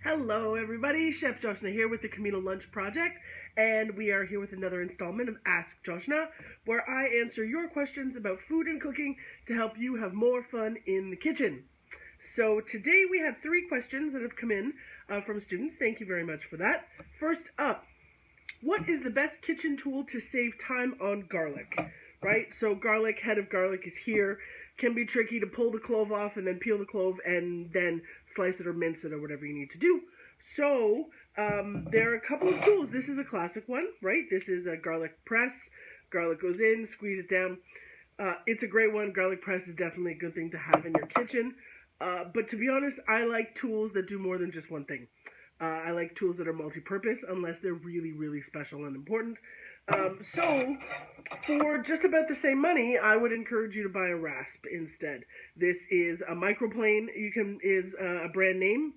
Hello everybody, Chef Joshna here with the Communal Lunch Project, and we are here with another installment of Ask Joshna, where I answer your questions about food and cooking to help you have more fun in the kitchen. So today we have 3 questions that have come in from students. Thank you very much for that. First up, what is the best kitchen tool to save time on garlic? Right, so head of garlic is here. Can be tricky to pull the clove off and then peel the clove and then slice it or mince it or whatever you need to do. So there are a couple of tools. This is a classic one, right? This is a garlic press. Garlic goes in, squeeze it down. It's a great one. Garlic press is definitely a good thing to have in your kitchen. But to be honest, I like tools that do more than just one thing. I like tools that are multi-purpose unless they're really, really special and important. So for just about the same money, I would encourage you to buy a rasp instead. This is a microplane. Is a brand name.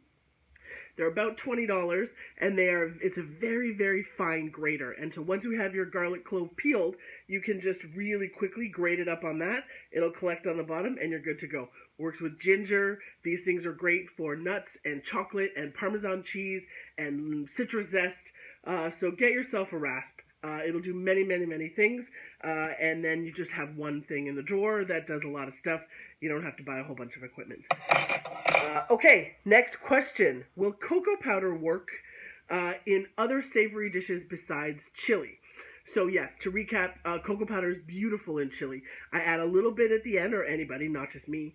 They're about $20, and it's a very, very fine grater. And so once you have your garlic clove peeled, you can just really quickly grate it up on that. It'll collect on the bottom, and you're good to go. Works with ginger. These things are great for nuts and chocolate and Parmesan cheese and citrus zest. So get yourself a rasp. It'll do many, many, many things, and then you just have one thing in the drawer that does a lot of stuff. You don't have to buy a whole bunch of equipment. Okay, next question. Will cocoa powder work in other savory dishes besides chili? So yes, to recap, cocoa powder is beautiful in chili. I add a little bit at the end, or anybody, not just me.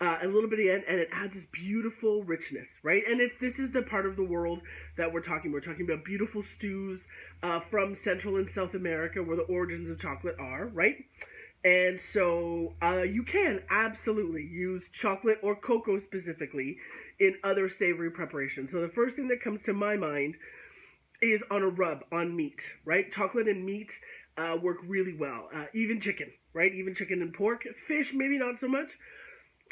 A little bit at the end, and it adds this beautiful richness, right? And this is the part of the world that we're talking. We're talking about beautiful stews from Central and South America, where the origins of chocolate are, right? And so you can absolutely use chocolate or cocoa specifically in other savory preparations. So the first thing that comes to my mind is on a rub on meat, right? Chocolate and meat work really well. Even chicken, right? Even chicken and pork. Fish, maybe not so much.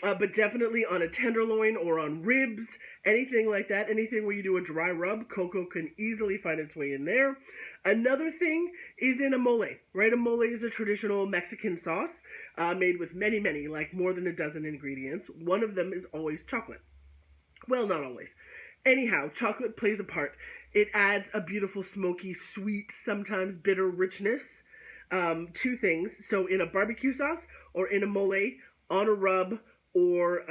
But definitely on a tenderloin or on ribs, anything like that, anything where you do a dry rub, cocoa can easily find its way in there. Another thing is in a mole, right? A mole is a traditional Mexican sauce made with many, many, like more than a dozen ingredients. One of them is always chocolate. Well, not always. Anyhow, chocolate plays a part. It adds a beautiful, smoky, sweet, sometimes bitter richness to things. So in a barbecue sauce or in a mole, on a rub, or,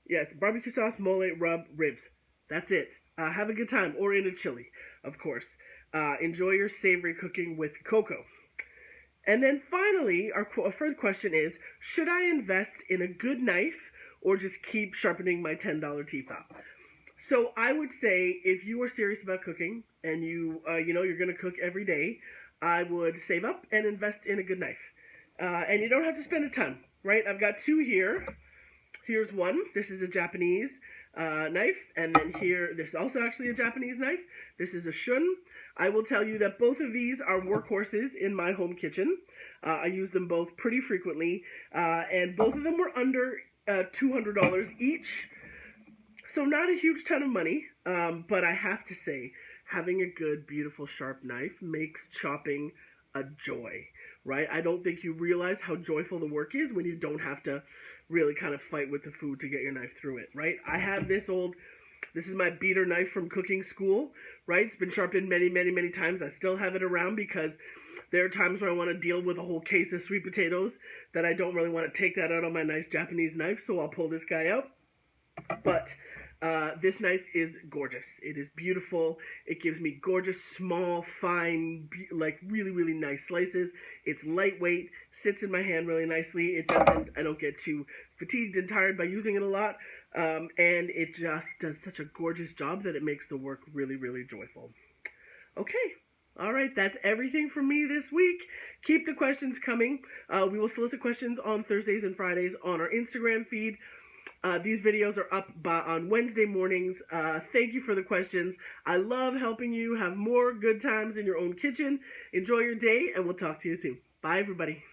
yes, barbecue sauce, mole, rub, ribs. That's it. Have a good time. Or in a chili, of course. Enjoy your savory cooking with cocoa. And then finally, our third question is, should I invest in a good knife or just keep sharpening my $10 teapot? So I would say if you are serious about cooking and you're going to cook every day, I would save up and invest in a good knife. And you don't have to spend a ton. Right, I've got 2 here. Here's one. This is a Japanese knife. And then here, this is also actually a Japanese knife. This is a shun. I will tell you that both of these are workhorses in my home kitchen. I use them both pretty frequently. And both of them were under $200 each. So not a huge ton of money. But I have to say, having a good, beautiful, sharp knife makes chopping a joy. Right? I don't think you realize how joyful the work is when you don't have to really kind of fight with the food to get your knife through it, right? I have this is my beater knife from cooking school, right? It's been sharpened many, many, many times. I still have it around because there are times where I want to deal with a whole case of sweet potatoes that I don't really want to take that out on my nice Japanese knife, so I'll pull this guy out. But this knife is gorgeous. It is beautiful. It gives me gorgeous, small, fine, like really, really nice slices. It's lightweight, sits in my hand really nicely. I don't get too fatigued and tired by using it a lot. And it just does such a gorgeous job that it makes the work really, really joyful. Okay. All right, that's everything from me this week. Keep the questions coming. We will solicit questions on Thursdays and Fridays on our Instagram feed. These videos are up on Wednesday mornings. Thank you for the questions. I love helping you have more good times in your own kitchen. Enjoy your day, and we'll talk to you soon. Bye, everybody.